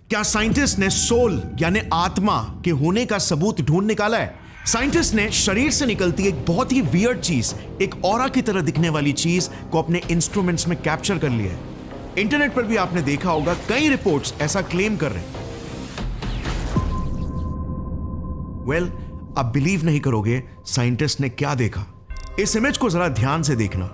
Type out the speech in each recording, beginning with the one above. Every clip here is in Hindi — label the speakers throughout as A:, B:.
A: क्या साइंटिस्ट ने सोल यानी आत्मा के होने का सबूत ढूंढ निकाला है? साइंटिस्ट ने शरीर से निकलती एक बहुत ही वियर्ड चीज, एक ऑरा की तरह दिखने वाली चीज को अपने इंस्ट्रूमेंट्स में कैप्चर कर लिया है। इंटरनेट पर भी आपने देखा होगा, कई रिपोर्ट्स ऐसा क्लेम कर रहे हैं। वेल, आप बिलीव नहीं करोगे साइंटिस्ट ने क्या देखा। इस इमेज को जरा ध्यान से देखना।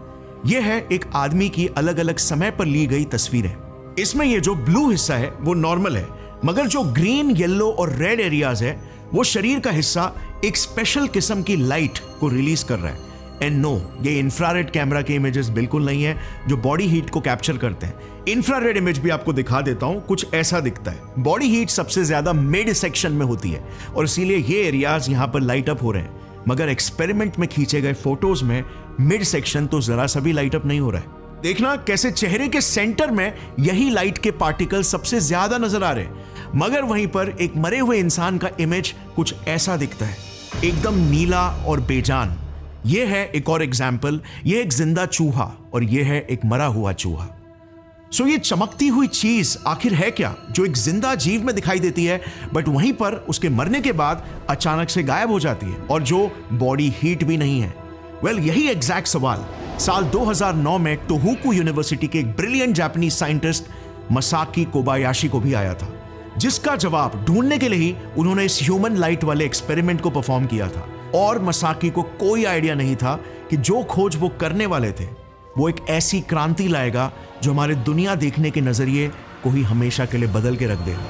A: यह है एक आदमी की अलग अलग समय पर ली गई तस्वीरें। इसमें ये जो ब्लू हिस्सा है वो नॉर्मल है, मगर जो ग्रीन, येलो और रेड एरियाज है वो शरीर का हिस्सा एक स्पेशल किस्म की लाइट को रिलीज कर रहा है। एंड नो, ये इंफ्रारेड कैमरा के इमेजेस बिल्कुल नहीं है जो बॉडी हीट को कैप्चर करते हैं। इंफ्रारेड इमेज भी आपको दिखा देता हूं, कुछ ऐसा दिखता है। बॉडी हीट सबसे ज्यादा मिड सेक्शन में होती है और इसीलिए ये एरियाज यहां पर लाइट अप हो रहे हैं, मगर एक्सपेरिमेंट में खींचे गए फोटोज में मिड सेक्शन तो जरा सा भी लाइट अप नहीं हो रहा है। देखना कैसे चेहरे के सेंटर में यही लाइट के पार्टिकल सबसे ज्यादा नजर आ रहे हैं, मगर वहीं पर एक मरे हुए इंसान का इमेज कुछ ऐसा दिखता है, एकदम नीला और बेजान। यह है एक और एग्जाम्पल। यह एक जिंदा चूहा और यह है एक मरा हुआ चूहा। सो ये चमकती हुई चीज आखिर है क्या जो एक जिंदा जीव में दिखाई देती है, बट वहीं पर उसके मरने के बाद अचानक से गायब हो जाती है और जो बॉडी हीट भी नहीं है? वेल, यही एग्जैक्ट सवाल साल 2009 में टोहोकू यूनिवर्सिटी के एक ब्रिलियंट जापानीज साइंटिस्ट मसाकी कोबायाशी को भी आया था, जिसका जवाब ढूंढने के लिए ही उन्होंने इस ह्यूमन लाइट वाले एक्सपेरिमेंट को परफॉर्म किया था। और मसाकी को कोई आइडिया नहीं था कि जो खोज वो करने वाले थे वो एक ऐसी क्रांति लाएगा जो हमारे दुनिया देखने के नजरिए को ही हमेशा के लिए बदल के रख देगा।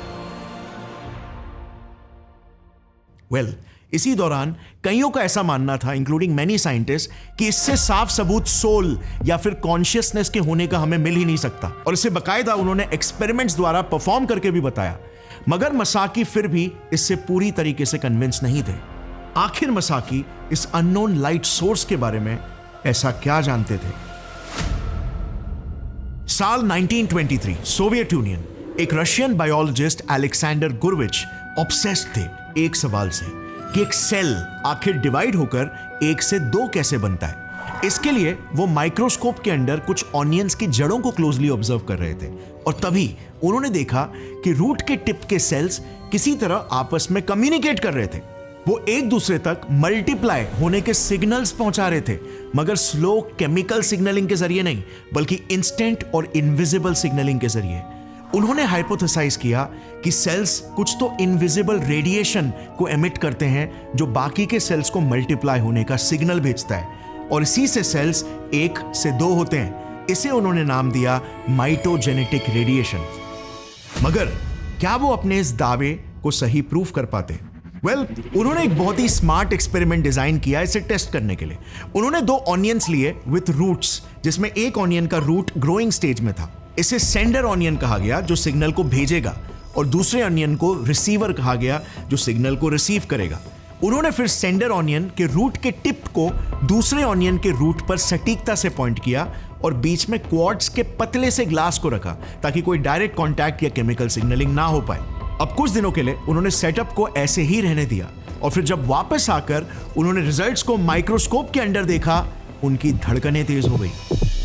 A: वेल, इसी दौरान कईयों का ऐसा मानना था, इंक्लूडिंग मैनी साइंटिस्ट, कि इससे साफ सबूत सोल या फिर कॉन्शियसनेस के होने का हमें मिल ही नहीं सकता, और इसे बकायदा उन्होंने एक्सपेरिमेंट्स द्वारा परफॉर्म करके भी बताया। मगर मसाकी फिर भी इससे पूरी तरीके से कन्विंस नहीं थे। आखिर मसाकी इस अननोन लाइट सोर्स के बारे में ऐसा क्या जानते थे? साल 1923 सोवियत यूनियन, एक रशियन बायोलॉजिस्ट अलेक्जेंडर गुरविच ऑब्सेस्ड थे एक सवाल से कि एक सेल आखिर डिवाइड होकर एक से दो कैसे बनता है। इसके लिए वो माइक्रोस्कोप के अंदर कुछ ऑनियंस की जड़ों को क्लोजली ऑब्जर्व कर रहे थे, और तभी उन्होंने देखा कि रूट के टिप के सेल्स किसी तरह आपस में कम्युनिकेट कर रहे थे। वो एक दूसरे तक मल्टीप्लाई होने के सिग्नल्स पहुंचा रहे थे, मगर स्लो केमिकल सिग्नलिंग के जरिए नहीं, बल्कि इंस्टेंट और इनविजिबल सिग्नलिंग के जरिए। उन्होंने हाइपोथेसाइज किया कि सेल्स कुछ तो इनविजिबल रेडिएशन को एमिट करते हैं जो बाकी के सेल्स को मल्टीप्लाई होने का सिग्नल भेजता है, और इसी से सेल्स एक से दो होते हैं। इसे उन्होंने नाम दिया माइटोजेनेटिक रेडिएशन। मगर क्या वो अपने इस दावे को सही प्रूफ कर पाते? वेल, उन्होंने एक बहुत ही स्मार्ट एक्सपेरिमेंट डिजाइन किया इसे टेस्ट करने के लिए। उन्होंने दो ऑनियंस लिए विथ रूट्स, जिसमें एक ऑनियन का रूट ग्रोइंग स्टेज में था। इसे सेंडर ऑनियन कहा गया जो सिग्नल को भेजेगा, और दूसरे ऑनियन को रिसीवर कहा गया जो सिग्नल को रिसीव करेगा। उन्होंने फिर सेंडर ऑनियन के रूट के टिप को दूसरे ऑनियन के रूट पर सटीकता से पॉइंट किया और बीच में क्वार्ट्ज के पतले से ग्लास को रखा ताकि कोई डायरेक्ट कॉन्टैक्ट या केमिकल सिग्नलिंग ना हो पाए। अब कुछ दिनों के लिए उन्होंने सेटअप को ऐसे ही रहने दिया, और फिर जब वापस आकर उन्होंने रिजल्ट्स को माइक्रोस्कोप के अंदर देखा, उनकी धड़कनें तेज हो गई,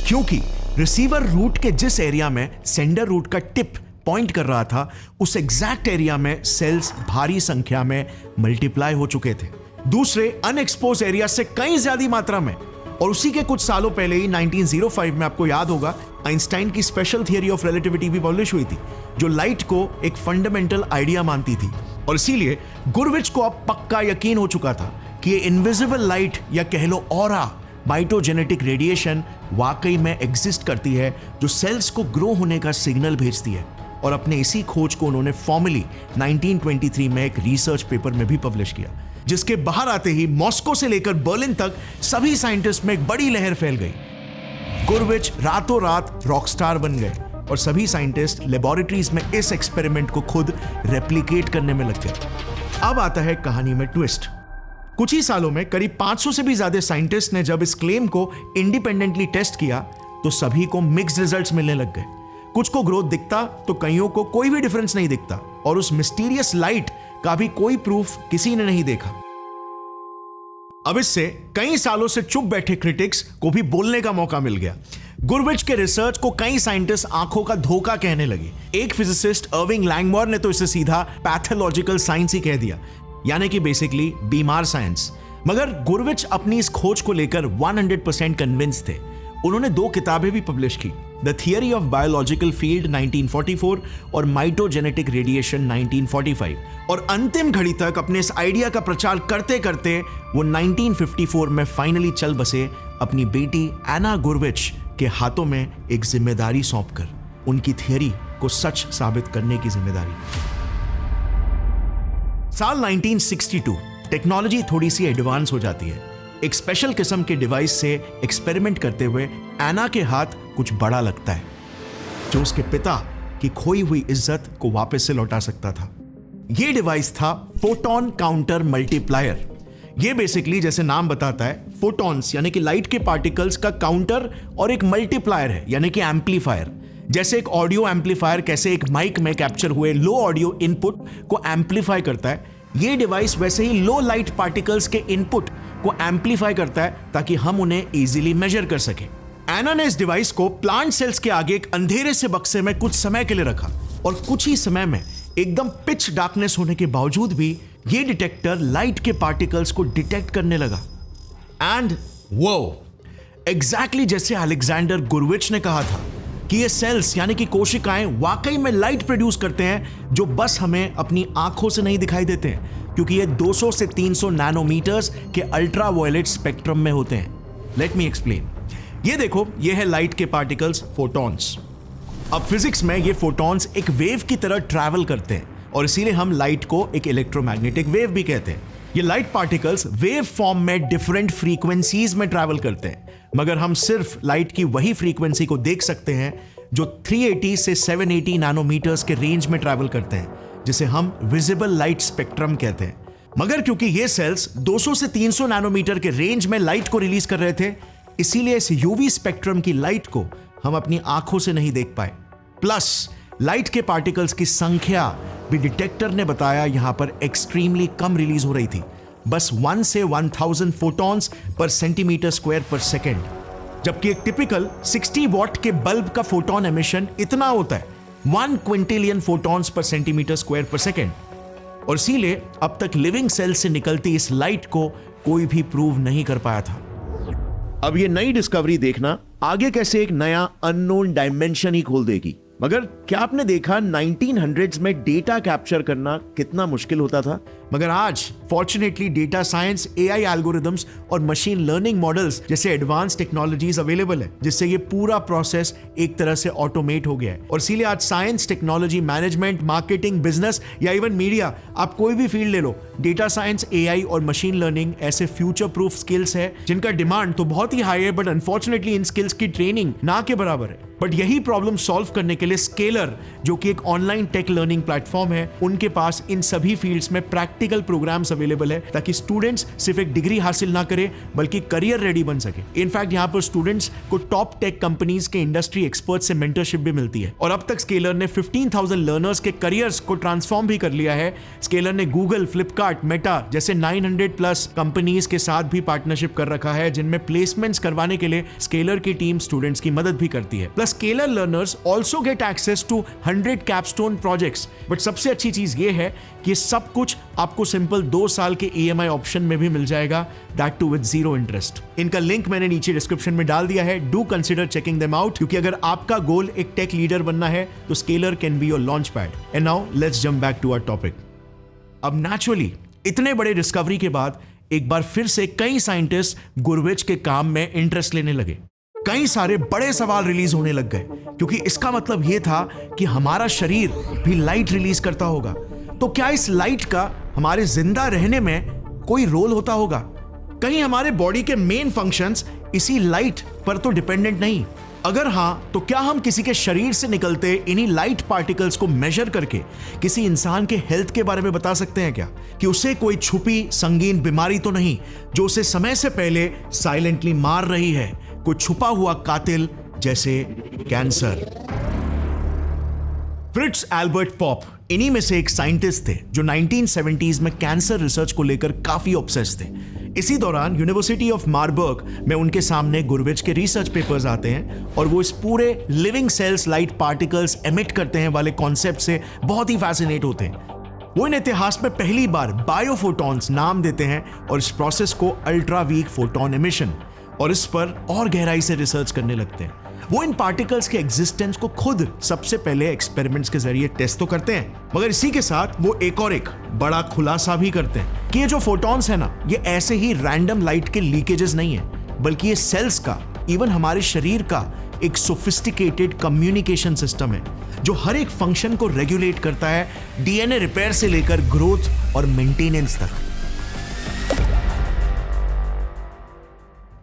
A: क्योंकि रिसीवर रूट के जिस एरिया में सेंडर रूट का टिप पॉइंट कर रहा था, उस एग्जैक्ट एरिया में सेल्स भारी संख्या में मल्टीप्लाई हो चुके थे, दूसरे अनएक्सपोज एरिया से कई ज्यादा मात्रा में। और उसी के कुछ सालों पहले ही 1905 में, आपको याद होगा, आइंस्टाइन की स्पेशल थियरी ऑफ रिलेटिविटी भी पब्लिश हुई थी, जो लाइट को एक फंडामेंटल आइडिया मानती थी। और इसीलिए गुरविच को अब पक्का यकीन हो चुका था कि ये इनविजिबल लाइट या कह लो ऑरा, माइटोजेनेटिक रेडिएशन वाकई में एग्जिस्ट करती है, जो सेल्स को ग्रो होने का सिग्नल भेजती है। और अपने इसी खोज को उन्होंने फॉर्मली 1923 में एक रिसर्च पेपर में भी पब्लिश किया, जिसके बाहर आते ही मॉस्को से लेकर बर्लिन तक सभी साइंटिस्ट में एक बड़ी लहर फैल गई। गुरविच रातों रात रॉकस्टार बन गए और सभी साइंटिस्ट लेबोरेटरीज में इस एक्सपेरिमेंट को खुद रेप्लिकेट करने में लग गए। अब आता है कहानी में ट्विस्ट। कुछ ही सालों में करीब 500 से भी ज्यादा साइंटिस्ट ने जब इस क्लेम को इंडिपेंडेंटली टेस्ट किया तो सभी को मिक्स्ड रिजल्ट्स मिलने लग गए। कुछ को ग्रोथ दिखता तो कईयों को कोई भी डिफरेंस नहीं दिखता, और उस मिस्टीरियस लाइट का भी कोई प्रूफ किसी ने नहीं देखा। अब इससे कई सालों से चुप बैठे क्रिटिक्स को भी बोलने का मौका मिल गया। गुरविच के रिसर्च को कई साइंटिस्ट आंखों का धोखा कहने लगे। एक फिजिसिस्ट अर्विंग लैंगमोर ने तो इसे सीधा पैथोलॉजिकल साइंस ही कह दिया, यानी कि बेसिकली बीमार साइंस। मगर गुरविच अपनी इस खोज को लेकर 100% कन्विंस थे। उन्होंने 2 किताबें भी पब्लिश की, the theory of biological field 1944 और माइटोजेनेटिक रेडिएशन 1945। और अंतिम घड़ी तक अपने इस आइडिया का प्रचार करते करते वो 1954 में फाइनली चल बसे अपनी बेटी एना गुरविच के हाथों में एक जिम्मेदारी सौंपकर, उनकी थियरी को सच साबित करने की जिम्मेदारी। साल 1962 टेक्नोलॉजी थोड़ी सी एडवांस हो जाती है। एक स्पेशल किस्म के डिवाइस से एक्सपेरिमेंट करते हुए एना के हाथ कुछ बड़ा लगता है, जो उसके पिता की खोई हुई इज्जत को वापस से लौटा सकता था। यह डिवाइस था फोटोन काउंटर मल्टीप्लायर। यह बेसिकली जैसे नाम बताता है, फोटॉन्स यानी कि लाइट के पार्टिकल्स का काउंटर और एक मल्टीप्लायर है यानी कि एम्पलीफायर। जैसे एक ऑडियो एम्पलीफायर कैसे एक माइक में कैप्चर हुए लो ऑडियो इनपुट को एम्पलीफाई करता है, यह डिवाइस वैसे ही लो लाइट पार्टिकल्स के इनपुट को एम्पलीफाई करता है ताकि हम उन्हें इजीली मेजर कर सकें। एना ने इस डिवाइस को प्लांट सेल्स के आगे एक अंधेरे से बक्से में कुछ समय के लिए रखा और कुछ ही समय में एकदम पिच डार्कनेस होने के बावजूद भी यह डिटेक्टर लाइट के पार्टिकल्स को डिटेक्ट करने लगा। एंड वो एग्जैक्टली जैसे अलेक्जेंडर गुरविच ने कहा था कि ये सेल्स यानी कि कोशिकाएं वाकई में लाइट प्रोड्यूस करते हैं, जो बस हमें अपनी आंखों से नहीं दिखाई देते हैं, क्योंकि ये 200 से 300 नैनोमीटर्स के अल्ट्रावायलेट स्पेक्ट्रम में होते हैं। Let me explain. ये देखो, ये है लाइट के पार्टिकल्स, फोटॉन्स। अब फिजिक्स में ये फोटॉन्स एक वेव की तरह ट्रैवल करते हैं और इसीलिए हम लाइट को एक इलेक्ट्रोमैग्नेटिक वेव भी कहते हैं। ये लाइट पार्टिकल्स वेव फॉर्म में डिफरेंट फ्रीक्वेंसीज में ट्रैवल करते हैं, मगर हम सिर्फ लाइट की वही फ्रीक्वेंसी को देख सकते हैं जो 380 से 780 नैनोमीटर्स के रेंज में ट्रैवल करते हैं, जिसे हम विजिबल लाइट स्पेक्ट्रम कहते हैं। मगर क्योंकि ये सेल्स 200 से 300 नैनोमीटर के रेंज में लाइट को रिलीज कर रहे थे, इसीलिए इस यूवी स्पेक्ट्रम की लाइट को हम अपनी आंखों से नहीं देख पाए। प्लस लाइट के पार्टिकल्स की संख्या भी डिटेक्टर ने बताया यहां पर एक्सट्रीमली कम रिलीज हो रही थी, बस 1 से 1000 फोटॉन्स पर सेंटीमीटर स्क्वायर पर सेकेंड, जबकि एक टिपिकल 60 वॉट के बल्ब का फोटोन एमिशन इतना होता है 1 Quintillion photons per centimetre square पर सेकेंड। और इसीलिए अब तक लिविंग सेल से निकलती इस लाइट को कोई भी प्रूव नहीं कर पाया था। अब ये नई डिस्कवरी देखना आगे कैसे एक नया अननोन डायमेंशन ही खोल देगी। मगर क्या आपने देखा 1900s में डेटा कैप्चर करना कितना मुश्किल होता था? मगर आज fortunately data science, AI algorithms और मशीन लर्निंग मॉडल्स जैसे एडवांस टेक्नोलॉजीज अवेलेबल है, जिससे ये पूरा प्रोसेस एक तरह से ऑटोमेट हो गया है। और इसीलिए आज science, technology, management, marketing, business या इवन मीडिया, आप कोई भी फील्ड ले लो, डेटा साइंस, एआई और मशीन लर्निंग ऐसे फ्यूचर प्रूफ स्किल्स है जिनका डिमांड तो बहुत ही हाई है, बट अनफॉर्चुनेटली इन स्किल्स की ट्रेनिंग ना के बराबर है। बट यही प्रॉब्लम सॉल्व करने के लिए स्केलर, जो कि एक ऑनलाइन टेक लर्निंग प्लेटफॉर्म है, उनके पास इन सभी फील्ड्स में प्रैक्टिकल प्रोग्राम्स अवेलेबल है ताकि स्टूडेंट्स सिर्फ एक डिग्री हासिल ना करें बल्कि करियर रेडी बन सके। इनफैक्ट यहाँ पर स्टूडेंट्स को टॉप टेक कंपनीज के इंडस्ट्री एक्सपर्ट से मेंटरशिप भी मिलती है। और अब तक स्केलर ने 15,000 लर्नर्स के करियर्स को ट्रांसफॉर्म भी कर लिया है। स्केलर ने गूगल, फ्लिपकार्ट, मेटा जैसे 900+ कंपनीज के साथ भी पार्टनरशिप कर रखा है, जिनमें प्लेसमेंट्स करवाने के लिए स्केलर की टीम स्टूडेंट्स की मदद भी करती है। Plus Scaler learners also get access to 100 capstone projects. But सबसे अच्छी चीज ये है कि सब कुछ आपको सिंपल 2 साल के EMI ऑप्शन में भी मिल जाएगा, दैट टू विद 0 इंटरेस्ट। इनका लिंक मैंने नीचे डिस्क्रिप्शन में डाल दिया है। Do consider checking them out, क्योंकि अगर आपका गोल एक टेक लीडर बनना है तो Scaler can be your launch pad. And now let's jump back to our topic. अब नेचुरली इतने बड़े डिस्कवरी के बाद एक बार फिर से कई साइंटिस्ट गुरविच के काम में इंटरेस्ट लेने लगे। कई सारे बड़े सवाल रिलीज होने लग गए, क्योंकि इसका मतलब यह था कि हमारा शरीर भी लाइट रिलीज करता होगा। तो क्या इस लाइट का हमारे जिंदा रहने में कोई रोल होता होगा? कहीं हमारे बॉडी के मेन फंक्शंस इसी लाइट पर तो डिपेंडेंट नहीं? अगर हां, तो क्या हम किसी के शरीर से निकलते इन्हीं लाइट पार्टिकल्स को मेजर करके किसी इंसान के हेल्थ के बारे में बता सकते हैं क्या, कि उसे कोई छुपी संगीन बीमारी तो नहीं जो उसे समय से पहले साइलेंटली मार रही है, कोई छुपा हुआ कातिल जैसे कैंसर? फ्रिट्ज एल्बर्ट पॉप इन्हीं में से एक साइंटिस्ट थे जो 1970s में कैंसर रिसर्च को लेकर काफी ऑब्सेस्ड थे। इसी दौरान यूनिवर्सिटी ऑफ मार्बर्ग में उनके सामने गुरविच के रिसर्च पेपर्स आते हैं और वो इस पूरे living cells light particles emit करते हैं वाले कॉन्सेप्ट से बहुत ही फैसिनेट होते हैं। वो इन इतिहास में पहली बार बायोफोटॉन्स नाम देते हैं और इस प्रोसेस को अल्ट्रा वीक फोटोन एमिशन, और इस पर और गहराई से रिसर्च करने लगते हैं। वो इन पार्टिकल्स के एग्जिस्टेंस को खुद सबसे पहले एक्सपेरिमेंट्स के जरिए टेस्ट तो करते हैं, मगर इसी के साथ वो एक बड़ा खुलासा भी करते हैं कि ये जो फोटॉन्स है ना, ये ऐसे ही रैंडम लाइट के लीकेजेस नहीं है, बल्कि ये सेल्स का, इवन हमारे शरीर का एक सोफिस्टिकेटेड कम्युनिकेशन सिस्टम है जो हर एक फंक्शन को रेगुलेट करता है, डीएनए रिपेयर से लेकर ग्रोथ और मेंटेनेंस तक।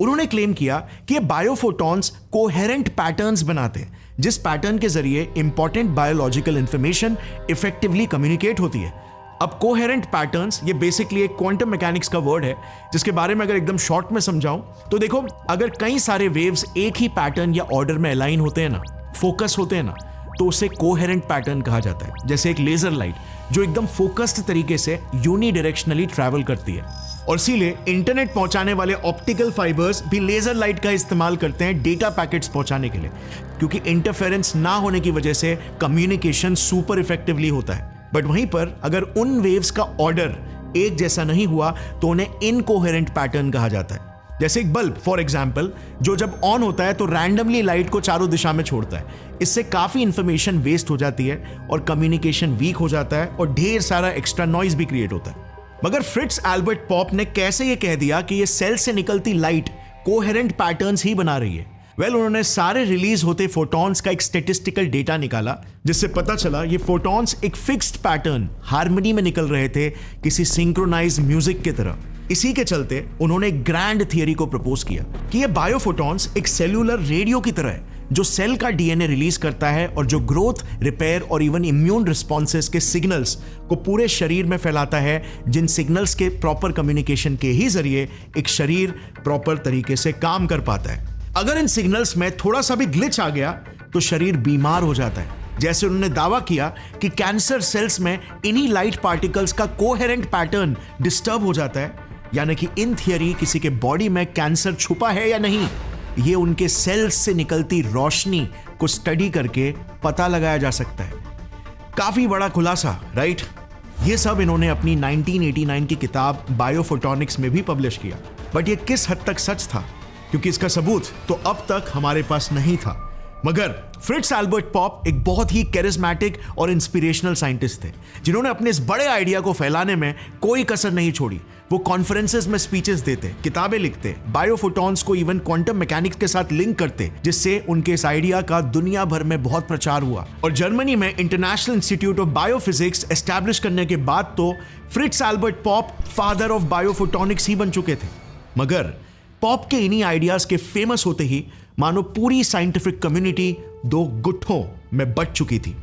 A: उन्होंने क्लेम किया कि ये बायोफोटॉन्स कोहेरेंट पैटर्न्स बनाते हैं, जिस पैटर्न के जरिए important biological information effectively communicate होती है। अब कोहेरेंट पैटर्न्स ये बेसिकली एक क्वांटम मैकेनिक्स का वर्ड है, जिसके बारे में अगर एकदम शॉर्ट में समझाऊं तो देखो, अगर कई सारे वेव्स एक ही पैटर्न या ऑर्डर में अलाइन होते हैं ना, फोकस होते हैं ना, तो उसे कोहेरेंट पैटर्न कहा जाता है। जैसे एक लेजर लाइट जो एकदम फोकस्ड तरीके से यूनिडायरेक्शनली ट्रैवल करती है। और इसीलिए इंटरनेट पहुंचाने वाले ऑप्टिकल फाइबर्स भी लेजर लाइट का इस्तेमाल करते हैं डेटा पैकेट्स पहुंचाने के लिए, क्योंकि इंटरफेरेंस ना होने की वजह से कम्युनिकेशन सुपर इफेक्टिवली होता है। बट वहीं पर अगर उन वेव्स का ऑर्डर एक जैसा नहीं हुआ तो उन्हें इनकोहेरेंट पैटर्न कहा जाता है। जैसे एक बल्ब फॉर एग्जाम्पल, जो जब ऑन होता है तो रैंडमली लाइट को चारों दिशा में छोड़ता है। इससे काफी इंफॉर्मेशन वेस्ट हो जाती है और कम्युनिकेशन वीक हो जाता है और ढेर सारा एक्स्ट्रा नॉइज भी क्रिएट होता है। मगर फ्रिट्ज एल्बर्ट पॉप ने कैसे ये कह दिया कि ये सेल से निकलती लाइट कोहेरेंट पैटर्न्स ही बना रही है? उन्होंने सारे रिलीज होते फोटॉन्स का एक स्टैटिस्टिकल डेटा निकाला, जिससे पता चला ये फोटॉन्स एक फिक्स्ड पैटर्न हार्मनी में निकल रहे थे, किसी सिंक्रोनाइज म्यूजिक की तरह। इसी के चलते उन्होंने एक ग्रैंड थियरी को प्रपोज किया कि ये बायोफोटॉन्स एक सेल्यूलर रेडियो की तरह है, जो सेल का डीएनए रिलीज करता है और जो ग्रोथ, रिपेयर और इवन इम्यून रिस्पॉन्सेस के सिग्नल्स को पूरे शरीर में फैलाता है, जिन सिग्नल्स के प्रॉपर कम्युनिकेशन के ही जरिए एक शरीर प्रॉपर तरीके से काम कर पाता है। अगर इन सिग्नल्स में थोड़ा सा भी ग्लिच आ गया तो शरीर बीमार हो जाता है। जैसे उन्होंने दावा किया कि कैंसर सेल्स में इन्हीं लाइट पार्टिकल्स का कोहेरेंट पैटर्न डिस्टर्ब हो जाता है, यानी कि इन थियरी किसी के बॉडी में कैंसर छुपा है या नहीं, ये उनके सेल्स से निकलती रोशनी को स्टडी करके पता लगाया जा सकता है। काफी बड़ा खुलासा, राइट? ये सब इन्होंने अपनी 1989 की किताब बायोफोटॉनिक्स में भी पब्लिश किया। बट ये किस हद तक सच था, क्योंकि इसका सबूत तो अब तक हमारे पास नहीं था। मगर फ्रिट्ज एल्बर्ट पॉप एक बहुत ही कैरिस्मेटिक और इंस्पिरेशनल साइंटिस्ट थे, जिन्होंने अपने इस बड़े आइडिया को फैलाने में कोई कसर नहीं छोड़ी। वो कॉन्फ्रेंसेस में स्पीचेस देते, किताबें लिखते, बायोफोटॉन्स को इवन क्वांटम मैकेनिक्स के साथ लिंक करते, जिससे उनके इस आइडिया का दुनिया भर में बहुत प्रचार हुआ। और जर्मनी में international institute of biophysics establish करने के बाद तो Fritz Albert Popp father of biophotonics ही बन चुके थे। मगर पॉप के इन्हीं आइडियाज के फेमस होते ही मानो पूरी साइंटिफिक कम्युनिटी दो गुटों में बंट चुकी थी।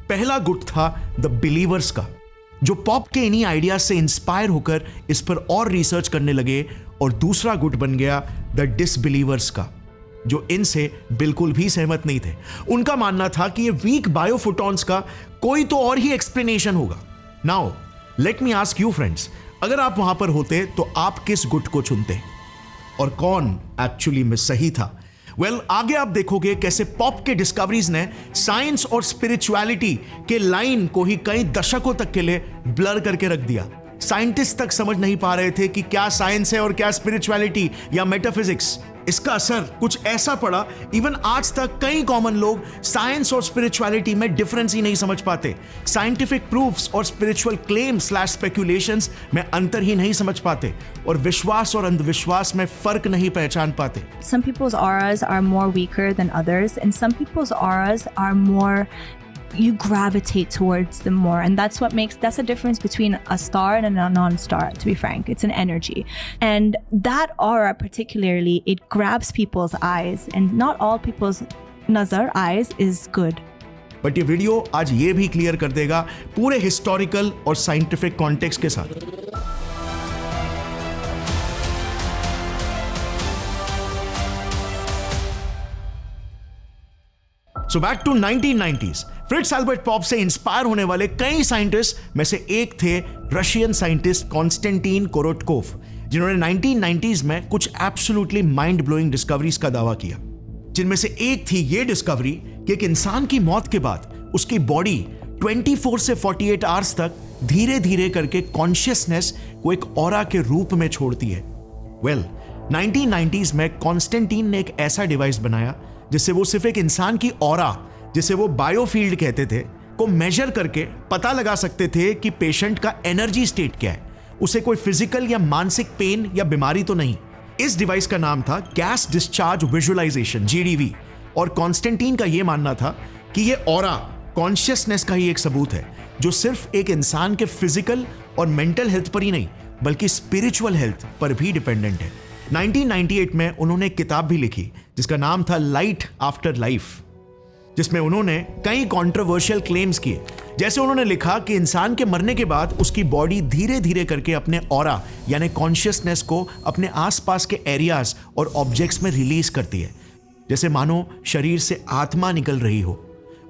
A: पहला गुट था द बिलीवर्स का, जो पॉप के इन्हीं आइडियाज से इंस्पायर होकर इस पर और रिसर्च करने लगे, और दूसरा गुट बन गया द डिसबिलीवर्स का, जो इनसे बिल्कुल भी सहमत नहीं थे। उनका मानना था कि ये वीक बायोफोटॉन्स का कोई तो और ही एक्सप्लेनेशन होगा। Now let me ask you friends, अगर आप वहां पर होते तो आप किस गुट को चुनते और कौन एक्चुअली में सही था? आगे आप देखोगे कैसे पॉप के डिस्कवरीज ने साइंस और स्पिरिचुअलिटी के लाइन को ही कई दशकों तक के लिए ब्लर करके रख दिया। साइंटिस्ट तक समझ नहीं पा रहे थे कि क्या साइंस है और क्या स्पिरिचुअलिटी या मेटाफिजिक्स। इसका असर कुछ ऐसा पड़ा, इवन आज तक कई कॉमन लोग साइंस और स्पिरिचुअलिटी में डिफरेंस ही नहीं समझ पाते, साइंटिफिक प्रूफ्स और स्पिरिचुअल क्लेम / स्पेक्यूलेशंस में अंतर ही नहीं समझ पाते, और विश्वास और अंधविश्वास में फर्क नहीं पहचान पाते।
B: Some people's auras are more weaker than others, and some people's auras are more, you gravitate towards them more, and that's the difference between a star and a non-star, to be frank. It's an energy, and that aura particularly, it grabs people's eyes, and not all people's nazar eyes is good.
A: But ये वीडियो आज ये भी क्लियर कर देगा पूरे हिस्टोरिकल और साइंटिफिक कॉन्टेक्स्ट के साथ। So back to 1990s, Fritz Albert Popp से इंस्पायर होने वाले कई साइंटिस्ट में से एक थे रशियन साइंटिस्ट कॉन्स्टेंटीन कोरोटकोव, जिन्होंने 1990s में कुछ एब्सोल्युटली माइंड ब्लोइंग डिस्कवरीज का दावा किया, जिनमें से एक थी ये डिस्कवरी कि एक इंसान की मौत के बाद उसकी बॉडी 24 से 48 आवर्स तक धीरे धीरे करके कॉन्शियसनेस को एक ऑरा के रूप में छोड़ती है। वेल, 1990s में कॉन्स्टेंटीन ने एक ऐसा डिवाइस बनाया जिससे वो सिर्फ एक इंसान की ऑरा, जिसे वो बायोफील्ड कहते थे, को मेजर करके पता लगा सकते थे कि पेशेंट का एनर्जी स्टेट क्या है, उसे कोई फिजिकल या मानसिक पेन या बीमारी तो नहीं। इस डिवाइस का नाम था गैस डिस्चार्ज विजुअलाइजेशन, GDV, और कॉन्स्टेंटीन का यह मानना था कि यह ऑरा कॉन्शियसनेस का ही एक सबूत है जो सिर्फ एक इंसान के फिजिकल और मेंटल हेल्थ पर ही नहीं बल्कि स्पिरिचुअल हेल्थ पर भी डिपेंडेंट है। 1998 में उन्होंने एक किताब भी लिखी जिसका नाम था लाइट आफ्टर लाइफ, जिसमें उन्होंने कई कंट्रोवर्शियल क्लेम्स किए। जैसे उन्होंने लिखा कि इंसान के मरने के बाद उसकी बॉडी धीरे धीरे करके अपने ऑरा यानी कॉन्शियसनेस को अपने आसपास के एरियाज और ऑब्जेक्ट्स में रिलीज करती है, जैसे मानो शरीर से आत्मा निकल रही हो।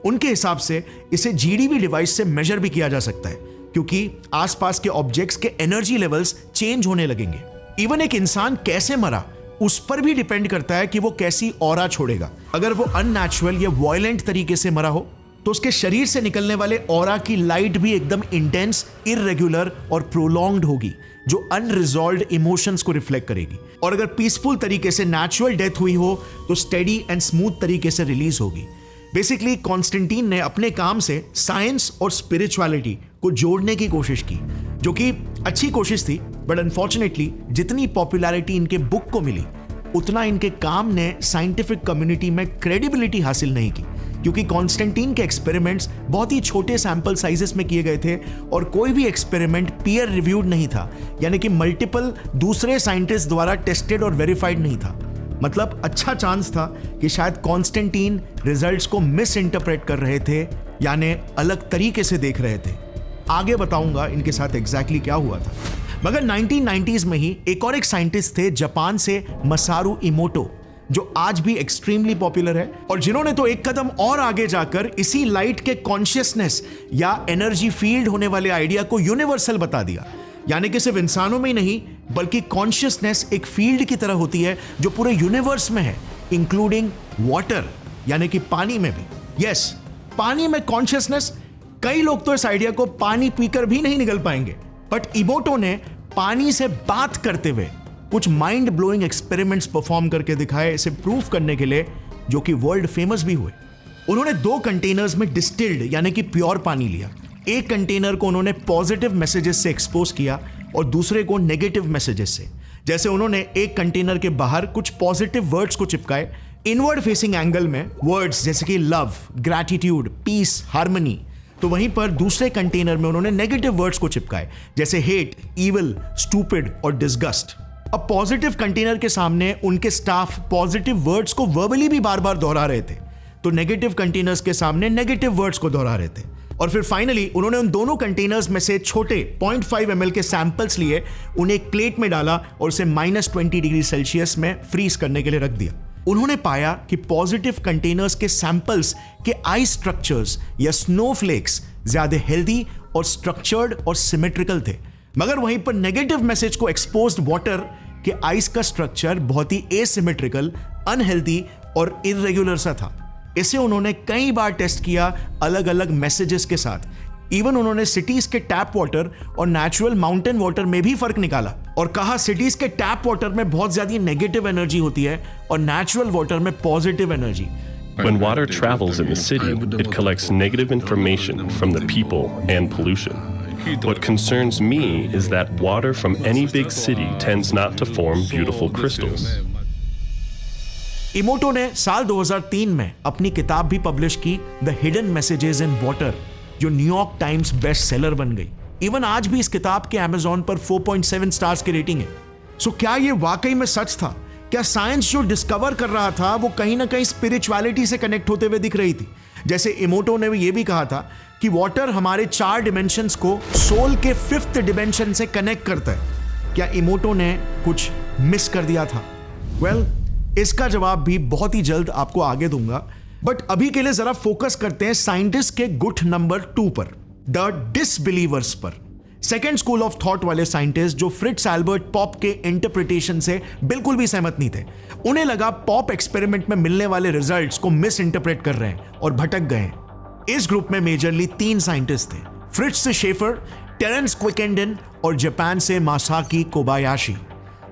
A: उनके हिसाब से इसे GDV डिवाइस से मेजर भी किया जा सकता है क्योंकि आसपास के ऑब्जेक्ट्स के एनर्जी लेवल्स चेंज होने लगेंगे। इवन एक इंसान कैसे मरा उस पर भी डिपेंड करता है कि वो कैसी ऑरा छोड़ेगा। अगर वो अननेचुरल या वायलेंट तरीके से मरा हो तो उसके शरीर से निकलने वाले ऑरा की लाइट भी एकदम इंटेंस, इररेगुलर और प्रोलॉन्ग्ड होगी जो अनरिजॉल्व्ड इमोशंस को रिफ्लेक्ट करेगी। और अगर पीसफुल तरीके से नेचुरल डेथ हुई हो तो स्टेडी एंड स्मूथ तरीके से रिलीज होगी। बेसिकली कॉन्स्टेंटीन ने अपने काम से साइंस और स्पिरिचुअलिटी को जोड़ने की कोशिश की, जो कि अच्छी कोशिश थी, बट अनफॉर्चुनेटली जितनी पॉपुलैरिटी इनके बुक को मिली उतना इनके काम ने साइंटिफिक कम्युनिटी में क्रेडिबिलिटी हासिल नहीं की, क्योंकि कॉन्स्टेंटीन के एक्सपेरिमेंट्स बहुत ही छोटे सैंपल साइजेस में किए गए थे और कोई भी एक्सपेरिमेंट पीयर रिव्यूड नहीं था, यानी कि मल्टीपल दूसरे साइंटिस्ट द्वारा टेस्टेड और वेरीफाइड नहीं था। मतलब अच्छा चांस था कि शायद कॉन्स्टेंटीन रिजल्ट्स को मिस इंटरप्रेट कर रहे थे, यानी अलग तरीके से देख रहे थे। आगे बताऊंगा इनके साथ एग्जैक्टली क्या हुआ था। मगर 1990s में ही एक और एक साइंटिस्ट थे जापान से, मसारू इमोटो, जो आज भी एक्सट्रीमली पॉपुलर है और जिन्होंने तो एक कदम और आगे जाकर इसी लाइट के कॉन्शियसनेस या एनर्जी फील्ड होने वाले आइडिया को यूनिवर्सल बता दिया, यानी कि सिर्फ इंसानों में ही नहीं बल्कि कॉन्शियसनेस एक फील्ड की तरह होती है जो पूरे यूनिवर्स में है, इंक्लूडिंग वाटर, यानी कि पानी में भी। यस, पानी में कॉन्शियसनेस। कई लोग तो इस आइडिया को पानी पीकर भी नहीं निकल पाएंगे, बट इमोटो ने पानी से बात करते हुए कुछ माइंड ब्लोइंग एक्सपेरिमेंट्स परफॉर्म करके दिखाए, इसे प्रूफ करने के लिए, जो कि वर्ल्ड फेमस भी हुए। उन्होंने 2 कंटेनर्स में डिस्टिल्ड यानी कि प्योर पानी लिया। एक कंटेनर को उन्होंने पॉजिटिव मैसेजेस से एक्सपोज किया और दूसरे को नेगेटिव मैसेजेस से। जैसे उन्होंने एक कंटेनर के बाहर कुछ पॉजिटिव वर्ड्स को चिपकाए इनवर्ड फेसिंग एंगल में, वर्ड्स जैसे कि लव, ग्रैटिट्यूड, पीस, हार्मनी, तो वहीं पर दूसरे कंटेनर में उन्होंने नेगेटिव वर्ड्स को चिपकाए जैसे हेट, इविल, स्टूपिड और डिसगस्ट। अब पॉजिटिव कंटेनर के सामने उनके स्टाफ पॉजिटिव वर्ड्स को वर्बली भी बार बार दोहरा रहे थे, तो नेगेटिव कंटेनर्स के सामने नेगेटिव वर्ड्स को दोहरा रहे थे। और फिर फाइनली उन्होंने उन दोनों कंटेनर्स में से छोटे 0.5 ml के सैंपल्स लिए, उन्हें एक प्लेट में डाला और उसे -20 डिग्री सेल्सियस में फ्रीज करने के लिए रख दिया। उन्होंने पाया कि पॉजिटिव कंटेनर्स के सैंपल्स के आई स्ट्रक्चर्स या स्नोफ्लेक्स ज्यादा हेल्दी और स्ट्रक्चर्ड और सिमेट्रिकल थे, मगर वहीं पर नेगेटिव मैसेज को एक्सपोज्ड वाटर के आइस का स्ट्रक्चर बहुत ही एसिमेट्रिकल, अनहेल्दी और इररेगुलर सा था। इसे उन्होंने कई बार टेस्ट किया अलग अलग मैसेजेस के साथ। इवन उन्होंने सिटीज के टैप वाटर और नेचुरल माउंटेन वाटर में भी फर्क निकाला और कहा सिटीज के टैप वाटर में बहुत ज्यादा नेगेटिव एनर्जी होती है और नेचुरल वाटर में positive energy.
C: When water travels in the city, it collects negative information from the people and pollution. What concerns me is that water from any big city tends not to form beautiful crystals.
A: इमोटो ने साल 2003 में अपनी किताब भी पब्लिश की, the hidden messages in water, जो न्यूयॉर्क टाइम्स बेस्ट सेलर बन गई। इवन आज भी इस किताब के अमेज़न पर 4.7 स्टार्स की रेटिंग है। सो क्या ये वाकई में सच था? क्या साइंस जो डिस्कवर कर रहा था वो कहीं ना कहीं स्पिरिचुअलिटी से कनेक्ट होते हुए दिख रही थी? जैसे इमोटो ने ये भी कहा था कि वाटर हमारे 4 डिमेंशंस को सोल के 5th डिमेंशन से कनेक्ट करता है। क्या इमोटो ने कुछ मिस कर दिया था? वेल, इसका जवाब भी बहुत ही जल्द आपको आगे दूंगा, बट अभी के लिए जरा फोकस करते हैं साइंटिस्ट के गुट नंबर 2 पर, द डिसबिलीवर्स पर। सेकेंड स्कूल ऑफ थॉट वाले साइंटिस्ट जो फ्रिट्ज एल्बर्ट पॉप के इंटरप्रिटेशन से बिल्कुल भी सहमत नहीं थे, उन्हें लगा पॉप एक्सपेरिमेंट में मिलने वाले रिजल्ट्स को मिस इंटरप्रेट कर रहे हैं और भटक गए हैं। इस ग्रुप में मेजरली 3 साइंटिस्ट थे, फ्रिट्ज से शेफर, टेरेंस क्विकेंडन और जापान से मासाकी कोबायाशी।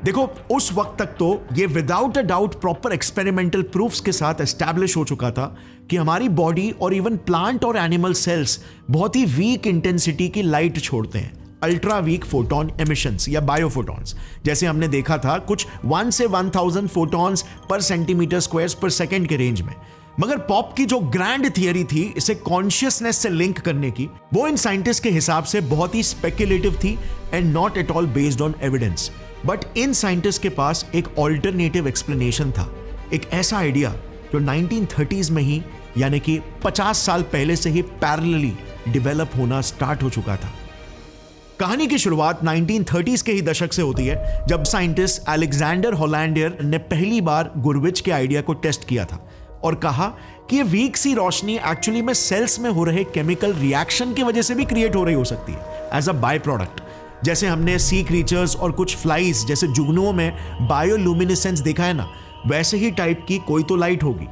A: देखो, उस वक्त तक तो ये without a doubt proper experimental proofs के साथ एस्टैब्लिश हो चुका था कि हमारी बॉडी और इवन प्लांट और एनिमल सेल्स बहुत ही वीक इंटेंसिटी की लाइट छोड़ते हैं, अल्ट्रा वीक फोटोन एमिशंस या बायोफोटॉन्स। जैसे हमने देखा था कुछ 1 से 1000 फोटॉन्स पर सेंटीमीटर स्क्वायर पर सेकेंड के रेंज में। मगर पॉप की जो ग्रैंड थियरी थी इसे कॉन्शियसनेस से लिंक करने की, वो इन साइंटिस्ट के हिसाब से बहुत ही स्पेक्युलेटिव थी and not at all based on evidence. But in scientist के पास एक ऑल्टरनेटिव एक्सप्लेनेशन था, एक ऐसा आइडिया जो 1930s में ही, यानी कि 50 साल पहले से ही पैरेलली डेवलप होना स्टार्ट हो चुका था। कहानी की शुरुआत 1930s के ही दशक से होती है, जब साइंटिस्ट अलेक्जेंडर होलैंडियर ने पहली बार गुरविच के आइडिया को टेस्ट किया था और कहा कि ये वीक सी रोशनी एक्चुअली में सेल्स में हो रहे केमिकल रिएक्शन की वजह से भी क्रिएट हो रही हो सकती है एज अ बाय प्रोडक्ट। जैसे हमने सी क्रीचर्स और कुछ फ्लाइज जैसे जुगनुओं में बायोलुमिनेसेंस देखा है ना, वैसे ही टाइप की कोई तो लाइट होगी।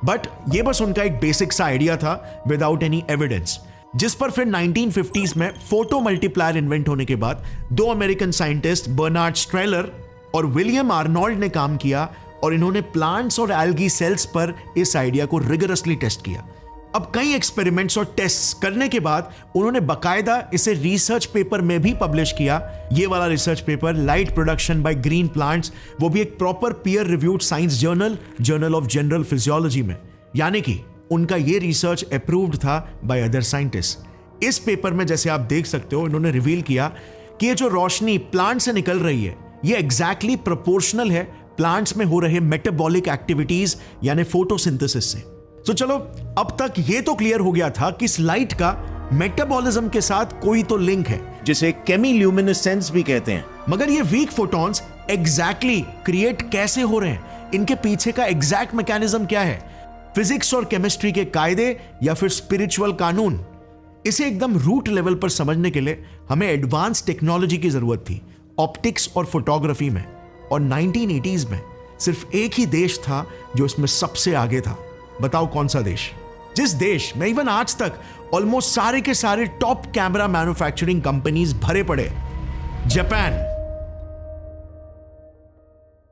A: बट ये बस उनका एक बेसिक सा आइडिया था विदाउट एनी एविडेंस, जिस पर फिर 1950s में फोटो मल्टीप्लायर इन्वेंट होने के बाद 2 अमेरिकन साइंटिस्ट बर्नार्ड स्ट्रेलर और विलियम आर्नोल्ड ने काम किया और इन्होंने प्लांट्स और एल्गी सेल्स पर इस आइडिया को रिगरसली टेस्ट किया। अब कई एक्सपेरिमेंट्स और टेस्ट्स करने के बाद उन्होंने बकायदा इसे रिसर्च पेपर में भी पब्लिश किया। ये वाला research paper light production by green plants, वो भी एक proper peer reviewed science journal of general physiology में, यानी कि उनका ये रिसर्च अप्रूव्ड था बाय अदर साइंटिस्ट। इस पेपर में जैसे आप देख सकते हो, इन्होंने रिवील किया कि ये जो रोशनी प्लांट से निकल रही है ये एग्जैक्टली प्रोपोर्शनल है प्लांट्स में हो रहे मेटाबॉलिक एक्टिविटीज यानी फोटोसिंथेसिस से। तो चलो, अब तक ये तो क्लियर हो गया था कि इस लाइट का मेटाबॉलिज्म के साथ कोई तो लिंक है, जिसे केमिल्यूमिनेसेंस भी कहते हैं। मगर ये वीक फोटॉन्स एग्जैक्टली क्रिएट कैसे हो रहे हैं, इनके पीछे का एग्जैक्ट मैकेनिज्म क्या है, फिजिक्स और केमिस्ट्री के कायदे या फिर स्पिरिचुअल कानून, इसे एकदम रूट लेवल पर समझने के लिए हमें एडवांस टेक्नोलॉजी की जरूरत थी, ऑप्टिक्स और फोटोग्राफी में। और 1980s में सिर्फ एक ही देश था जो इसमें सबसे आगे था। बताओ कौन सा देश? जिस देश में इवन आज तक ऑलमोस्ट सारे के सारे टॉप कैमरा मैन्युफैक्चरिंग कंपनीज भरे पड़े, जापान।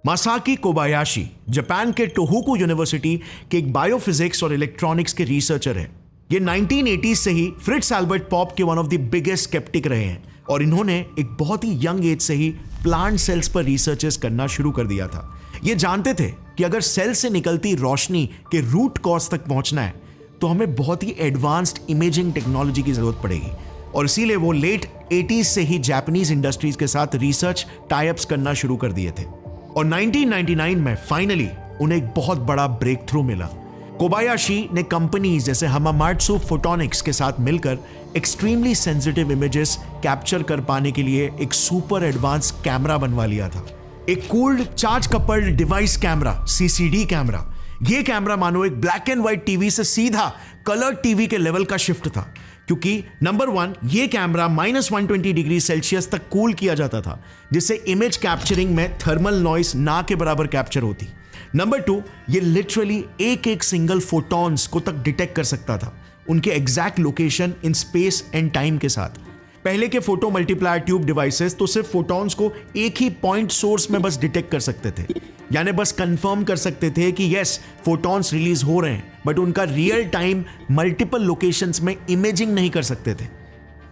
A: मासाकी कोबायाशी जापान के टोहोकू यूनिवर्सिटी के एक बायोफिजिक्स और इलेक्ट्रॉनिक्स के रिसर्चर है। ये 1980s से ही फ्रिट्ज एल्बर्ट पॉप के one of the biggest sceptic रहे हैं और इन्होंने एक बहुत ही यंग एज से ही प्लांट सेल्स पर रिसर्चेस करना शुरू कर दिया था। ये जानते थे कि अगर सेल से निकलती रोशनी के रूट कॉज तक पहुंचना है तो हमें बहुत ही एडवांस्ड इमेजिंग टेक्नोलॉजी की जरूरत पड़ेगी, और इसीलिए वो लेट 80s से ही जापानीज इंडस्ट्रीज के साथ रिसर्च टाई-अप्स करना शुरू कर दिए थे। और 1999 में फाइनली उन्हें एक बहुत बड़ा ब्रेक थ्रू मिला। कोबायाशी ने कंपनीज जैसे हमामात्सु फोटोनिक्स के साथ मिलकर एक्सट्रीमली सेंसिटिव इमेजेस कैप्चर कर पाने के लिए एक सुपर एडवांस कैमरा बनवा लिया था, एक cooled charge coupled device camera, CCD camera. ये कैमरा मानो एक ब्लैक एंड व्हाइट टीवी से सीधा कलर टीवी के लेवल का शिफ्ट था, क्योंकि नंबर 1 ये कैमरा -120 डिग्री सेल्सियस तक कूल किया जाता था, जिससे इमेज कैप्चरिंग में थर्मल नॉइस ना के बराबर कैप्चर होती। नंबर 2, ये लिटरली एक सिंगल फोटॉन्स को तक डिटेक्ट कर सकता था, उनके exact location in space and time के साथ। पहले के फोटो मल्टीप्लायर ट्यूब डिवाइसेस तो सिर्फ फोटॉन्स को एक ही पॉइंट सोर्स में बस डिटेक्ट कर सकते थे, यानी बस कंफर्म कर सकते थे कि यस फोटॉन्स रिलीज हो रहे हैं, बट उनका रियल टाइम मल्टीपल लोकेशंस में इमेजिंग नहीं कर सकते थे।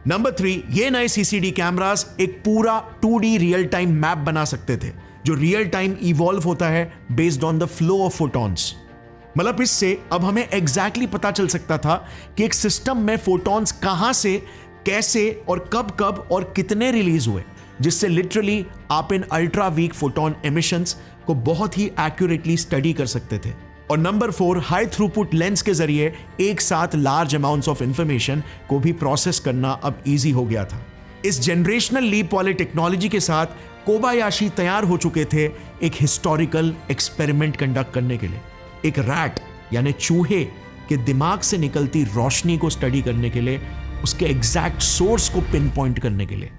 A: नंबर 3, ये नए CCD कैमरास एक पूरा 2D रियल टाइम मैप बना सकते थे, जो रियल टाइम इवॉल्व होता है based on the flow of photons. मतलब इससे अब हमें एग्जैक्टली पता चल सकता था कि एक सिस्टम में फोटॉन्स कहां से, कैसे और कब और कितने रिलीज हुए, जिससे लिटरली आप इन अल्ट्रा वीक फोटोन एमिशंस को बहुत ही एक्यूरेटली स्टडी कर सकते थे। और नंबर 4, हाई थ्रूपुट लेंस के जरिए एक साथ लार्ज अमाउंट्स ऑफ इंफॉर्मेशन को भी प्रोसेस करना अब इजी हो गया था। इस जनरेशनल लीप वाले टेक्नोलॉजी के साथ कोबायाशी तैयार हो चुके थे एक हिस्टोरिकल एक्सपेरिमेंट कंडक्ट करने के लिए, एक रैट यानी चूहे के दिमाग से निकलती रोशनी को स्टडी करने के लिए, उसके एग्जैक्ट सोर्स को पिन पॉइंट करने के लिए।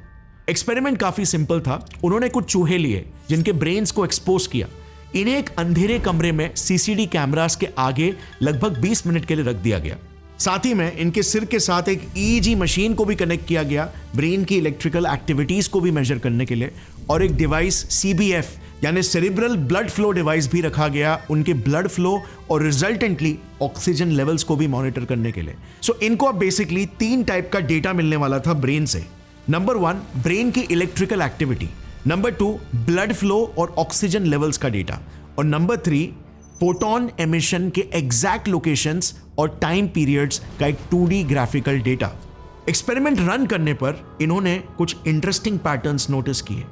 A: एक्सपेरिमेंट काफी सिंपल था। उन्होंने कुछ चूहे लिए जिनके ब्रेन्स को एक्सपोज किया। इन्हें एक अंधेरे कमरे में सीसीडी कैमरास के आगे लगभग 20 मिनट के लिए रख दिया गया। साथ ही में इनके सिर के साथ एक ईईजी मशीन को भी कनेक्ट किया गया ब्रेन की इलेक्ट्रिकल एक्टिविटीज को भी मेजर करने के लिए, और एक डिवाइस सीबीएफ यानी सेरिब्रल ब्लड फ्लो डिवाइस भी रखा गया उनके ब्लड फ्लो और रिजल्टेंटली ऑक्सीजन लेवल्स को भी मॉनिटर करने के लिए। सो इनको अब बेसिकली 3 टाइप का डेटा मिलने वाला था ब्रेन से। नंबर 1 ब्रेन की electrical activity, number 2 blood flow और ऑक्सीजन लेवल्स का डेटा, और नंबर 3 फोटोन एमिशन के एग्जैक्ट लोकेशंस और टाइम पीरियड्स का एक 2D graphical data. Experiment run करने पर इन्होंने कुछ इंटरेस्टिंग पैटर्न्स नोटिस किए।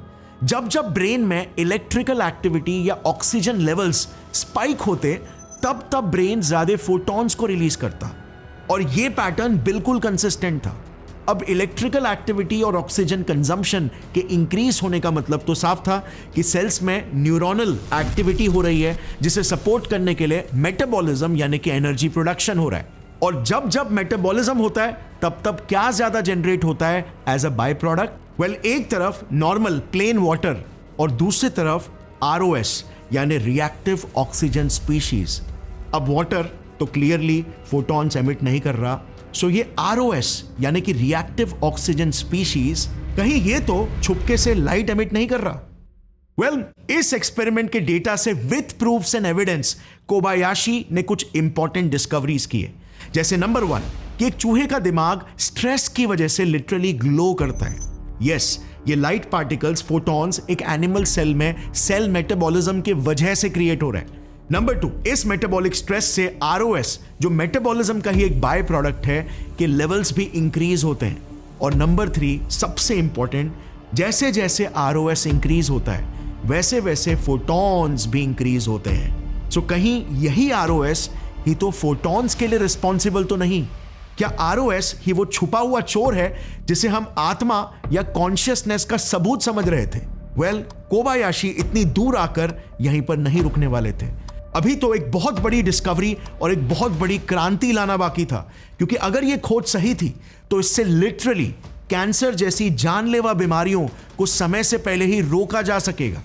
A: जब जब ब्रेन में इलेक्ट्रिकल एक्टिविटी या ऑक्सीजन लेवल्स स्पाइक होते तब तब ब्रेन ज्यादा फोटॉन्स को रिलीज करता, और यह पैटर्न बिल्कुल कंसिस्टेंट था। अब इलेक्ट्रिकल एक्टिविटी और ऑक्सीजन कंजम्पशन के इंक्रीज होने का मतलब तो साफ था कि सेल्स में न्यूरोनल एक्टिविटी हो रही है जिसे सपोर्ट करने के लिए मेटाबॉलिज्म यानी कि एनर्जी प्रोडक्शन हो रहा है। और जब जब मेटाबॉलिज्म होता है तब तब क्या ज्यादा जनरेट होता है as a by product? Well, एक तरफ नॉर्मल प्लेन वाटर और दूसरी तरफ आरओएस यानी रिएक्टिव ऑक्सीजन स्पीशीज। अब वाटर तो क्लियरली फोटॉन्स एमिट नहीं कर रहा, सो ये आरओएस यानी कि रिएक्टिव ऑक्सीजन स्पीशीज कहीं ये तो छुपके से लाइट एमिट नहीं कर रहा। वेल, इस एक्सपेरिमेंट के डेटा से with proofs and evidence Kobayashi ने कुछ इंपॉर्टेंट डिस्कवरीज किए। जैसे नंबर 1 कि एक चूहे का दिमाग स्ट्रेस की वजह से लिटरली ग्लो करता है। यस, ये लाइट पार्टिकल्स फोटॉन्स एक एनिमल सेल में सेल मेटाबॉलिज्म की वजह से क्रिएट हो रहा है। नंबर 2, इस मेटाबॉलिक स्ट्रेस से आरओएस जो मेटाबॉलिज्म का ही एक बाय प्रोडक्ट है के लेवल्स भी इंक्रीज होते हैं। और नंबर 3 सबसे इंपॉर्टेंट, जैसे जैसे आरओएस इंक्रीज होता है वैसे वैसे फोटॉन्स भी इंक्रीज होते हैं। सो कहीं यही आरओएस ही तो फोटॉन्स के लिए रिस्पॉन्सिबल तो नहीं? क्या आरओएस ही वो छुपा हुआ चोर है जिसे हम आत्मा या कॉन्शियसनेस का सबूत समझ रहे थे? वेल, कोबायाशी इतनी दूर आकर यहीं पर नहीं रुकने वाले थे। अभी तो एक बहुत बड़ी डिस्कवरी और एक बहुत बड़ी क्रांति लाना बाकी था, क्योंकि अगर ये खोज सही थी तो इससे लिटरली कैंसर जैसी जानलेवा बीमारियों को समय से पहले ही रोका जा सकेगा।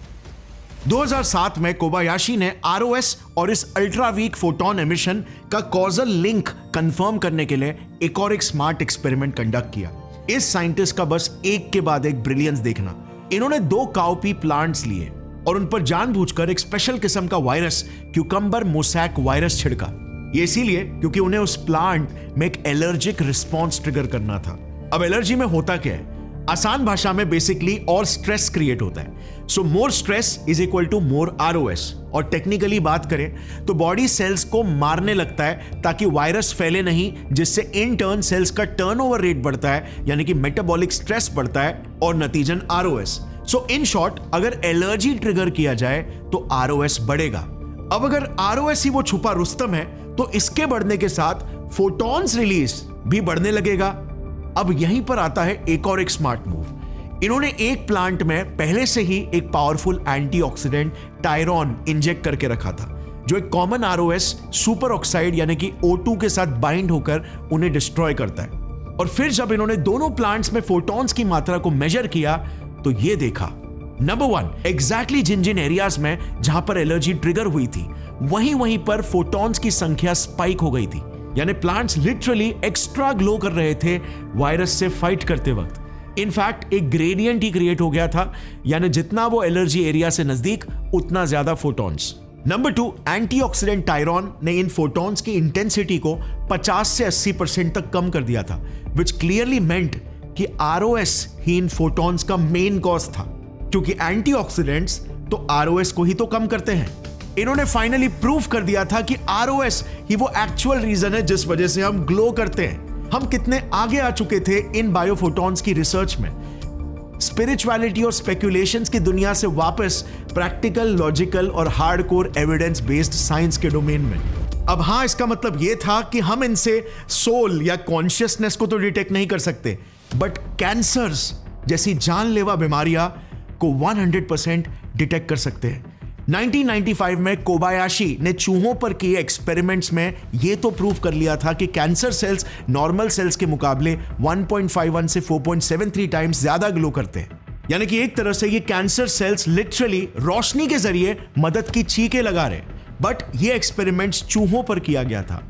A: 2007 में कोबायाशी ने आरओएस और इस अल्ट्रा वीक फोटोन एमिशन का कॉजल लिंक कंफर्म करने के लिए एक और एक स्मार्ट एक्सपेरिमेंट कंडक्ट किया। इस साइंटिस्ट का बस एक के बाद एक ब्रिलियंस देखना। इन्होंने 2 काउपी प्लांट्स लिए और उन पर जानबूझकर एक स्पेशल किस्म का वायरस क्यूकम्बर मोसैक वायरस छिड़का। ये इसीलिए क्योंकि उन्हें उस प्लांट में एक एलर्जिक रिस्पॉन्स ट्रिगर करना था। अब एलर्जी में होता क्या है? आसान भाषा में बेसिकली और स्ट्रेस क्रिएट होता है। So more stress is equal to more ROS, और टेक्निकली बात करें तो बॉडी सेल्स को मारने लगता है ताकि वायरस फैले नहीं, जिससे इन टर्न सेल्स का टर्नओवर रेट बढ़ता है यानी कि मेटाबॉलिक स्ट्रेस बढ़ता है और नतीजन आरओएस। सो इन शॉर्ट, अगर एलर्जी ट्रिगर किया जाए तो आरओएस बढ़ेगा। अब अगर आरओएस ही वो छुपा रुस्तम है तो इसके बढ़ने के साथ फोटॉन्स रिलीज भी बढ़ने लगेगा। अब यहीं पर आता है एक और एक स्मार्ट मूव। इन्होंने एक प्लांट में पहले से ही एक पावरफुल एंटीऑक्सीडेंट टायरॉन इंजेक्ट करके रखा था, जो एक कॉमन आरओएस सुपर ऑक्साइड यानी कि O2 के साथ बाइंड होकर उन्हें डिस्ट्रॉय करता है। और फिर जब इन्होंने दोनों प्लांट्स में फोटॉन्स की मात्रा को मेजर किया तो ये देखा, नंबर 1, एग्जैक्टली जिन जिन एरियाज में जहां पर एलर्जी ट्रिगर हुई थी वहीं पर फोटॉन्स की संख्या स्पाइक हो गई थी, यानी प्लांट्स लिटरली एक्स्ट्रा ग्लो कर रहे थे वायरस से फाइट करते वक्त। इनफैक्ट एक ग्रेडियंट ही क्रिएट हो गया था, यानी जितना वो एलर्जी एरिया से नजदीक उतना ज्यादा फोटॉन्स। नंबर 2, एंटीऑक्सीडेंट टायरॉन ने इन फोटॉन्स की इंटेंसिटी को 50 से 80% तक कम कर दिया था, विच क्लियरली मेंट कि आरओएस ही इन फोटॉन्स का मेन कॉज था, क्योंकि एंटीऑक्सीडेंट्स तो आरओएस को ही तो कम करते हैं। इन्होंने फाइनली प्रूफ कर दिया था कि आरओएस ही वो एक्चुअल रीजन है जिस वजह से हम ग्लो करते हैं। हम कितने आगे आ चुके थे इन बायोफोटॉन्स की रिसर्च में। स्पिरिचुअलिटी और स्पेकुलेशंस की दुनिया से वापस प्रैक्टिकल, लॉजिकल और हार्डकोर एविडेंस बेस्ड साइंस के डोमेन में। अब हाँ, इसका मतलब यह था कि हम इनसे सोल या कॉन्शियसनेस को तो डिटेक्ट नहीं कर सकते, बट कैंसर्स जैसी जानलेवा बीमारियां को 100% डिटेक्ट कर सकते हैं। 1995 में कोबायाशी ने चूहों पर किए एक्सपेरिमेंट्स में यह तो प्रूव कर लिया था कि कैंसर सेल्स नॉर्मल सेल्स के मुकाबले 1.51 से 4.73 टाइम्स ज्यादा ग्लो करते हैं। यानी कि एक तरह से ये कैंसर सेल्स लिटरली रोशनी के जरिए मदद की चीखें लगा रहे। बट ये एक्सपेरिमेंट्स चूहों पर किया गया था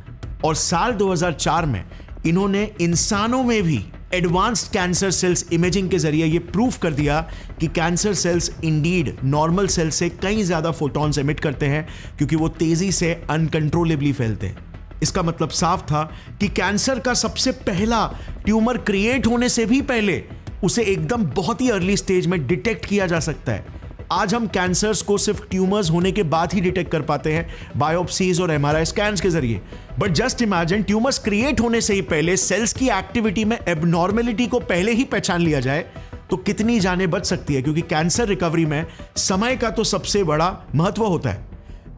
A: और साल 2004 में इन्होंने इंसानों में भी एडवांस्ड कैंसर सेल्स इमेजिंग के जरिए ये प्रूफ कर दिया कि cancer cells indeed normal cell से कई ज्यादा फोटॉन्स एमिट करते हैं, क्योंकि वो तेजी से अनकंट्रोलेबली फैलते हैं। इसका मतलब साफ था कि कैंसर का सबसे पहला ट्यूमर क्रिएट होने से भी पहले उसे एकदम बहुत ही अर्ली स्टेज में डिटेक्ट किया जा सकता है। आज हम कैंसर्स को सिर्फ ट्यूमर्स होने के बाद ही डिटेक्ट कर पाते हैं बायोप्सीज और एमआरआई स्कैन्स के जरिए। But just imagine tumours create होने से ही पहले सेल्स की एक्टिविटी में एबनॉर्मेलिटी को पहले ही पहचान लिया जाए तो कितनी जानें बच सकती है, क्योंकि कैंसर रिकवरी में समय का तो सबसे बड़ा महत्व होता है।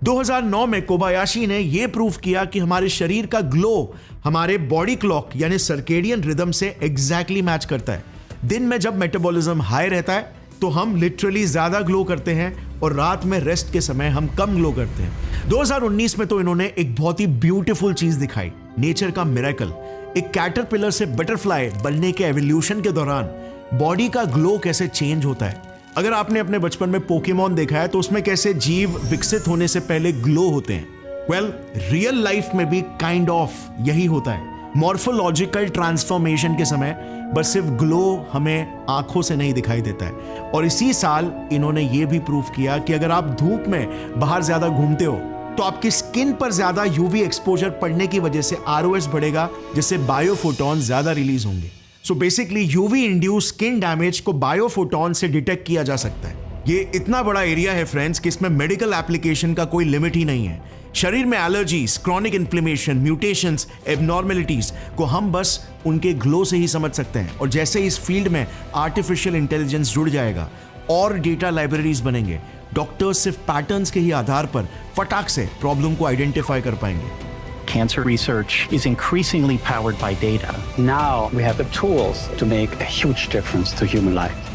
A: 2009 में कोबायाशी ने यह प्रूव किया कि हमारे शरीर का ग्लो हमारे बॉडी क्लॉक यानी सर्केडियन रिदम से एग्जैक्टली मैच करता है। दिन में जब मेटाबॉलिज्म हाई रहता है तो हम लिटरली ज्यादा ग्लो करते हैं और रात में रेस्ट के समय हम कम ग्लो करते हैं। 2019 में तो इन्होंने एक बहुत ही ब्यूटीफुल चीज दिखाई, नेचर का मिरेकल। एक कैटरपिलर से बटरफ्लाई बनने के एवोल्यूशन के दौरान बॉडी का ग्लो कैसे चेंज होता है। अगर आपने अपने बचपन में पोकेमॉन देखा है तो उसमें कैसे जीव विकसित होने से पहले ग्लो होते हैं। वेल, रियल लाइफ में भी काइंड ऑफ यही होता है। मॉर्फोलॉजिकल ट्रांसफॉर्मेशन के समय बस सिर्फ ग्लो हमें आंखों से नहीं दिखाई देता है। और इसी साल इन्होंने ये भी प्रूफ किया कि अगर आप धूप में बाहर ज्यादा घूमते हो तो आपकी स्किन पर ज्यादा यूवी एक्सपोजर पड़ने की वजह से आरओएस बढ़ेगा, जिससे बायोफोटॉन ज्यादा रिलीज होंगे। So basically UV induce skin damage को बायोफोटॉन से डिटेक्ट किया जा सकता है। ये इतना बड़ा एरिया है फ्रेंड्स कि इसमें मेडिकल एप्लीकेशन का कोई लिमिट ही नहीं है। शरीर में allergies, chronic inflammation, mutations, abnormalities को हम बस उनके ग्लो से ही समझ सकते हैं। और जैसे इस फील्ड में आर्टिफिशियल इंटेलिजेंस जुड़ जाएगा और डेटा लाइब्रेरीज बनेंगे, डॉक्टर्स सिर्फ पैटर्न्स के ही आधार पर फटाक से प्रॉब्लम को आइडेंटिफाई कर पाएंगे।
D: Cancer research is increasingly powered by data. Now we have the tools to make a huge difference to human life.